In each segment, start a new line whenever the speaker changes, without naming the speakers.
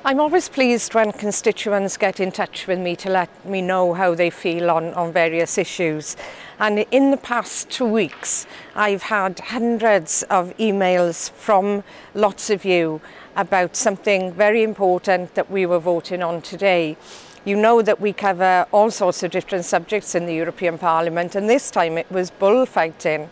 I'm always pleased when constituents get in touch with me to let me know how they feel on various issues. And in the past 2 weeks, I've had hundreds of emails from lots of you about something very important that we were voting on today. You know that we cover all sorts of different subjects in the European Parliament, and this time it was bullfighting.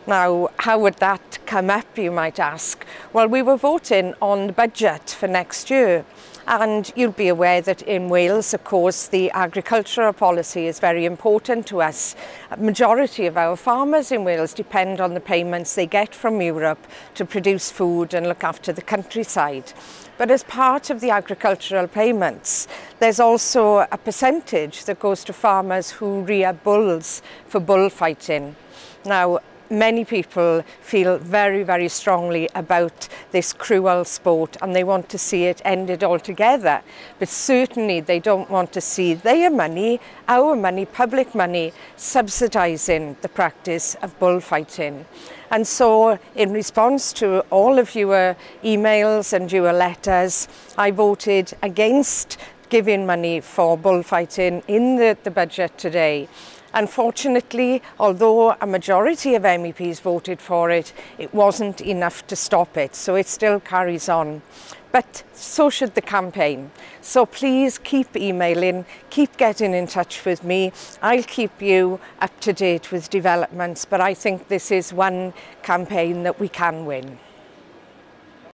Now, how would that come up, you might ask? Well, we were voting on the budget for next year, and you'll be aware that in Wales, of course, the agricultural policy is very important to us. A majority of our farmers in Wales depend on the payments they get from Europe to produce food and look after the countryside. But as part of the agricultural payments, there's also a percentage that goes to farmers who rear bulls for bullfighting. Now, many people feel very, very strongly about this cruel sport and they want to see it ended altogether. But certainly they don't want to see their money, our money, public money, subsidising the practice of bullfighting. And so in response to all of your emails and your letters, I voted against giving money for bullfighting in the budget today. Unfortunately, although a majority of MEPs voted for it, it wasn't enough to stop it, so it still carries on. But so should the campaign. So please keep emailing, keep getting in touch with me. I'll keep you up to date with developments, but I think this is one campaign that we can win.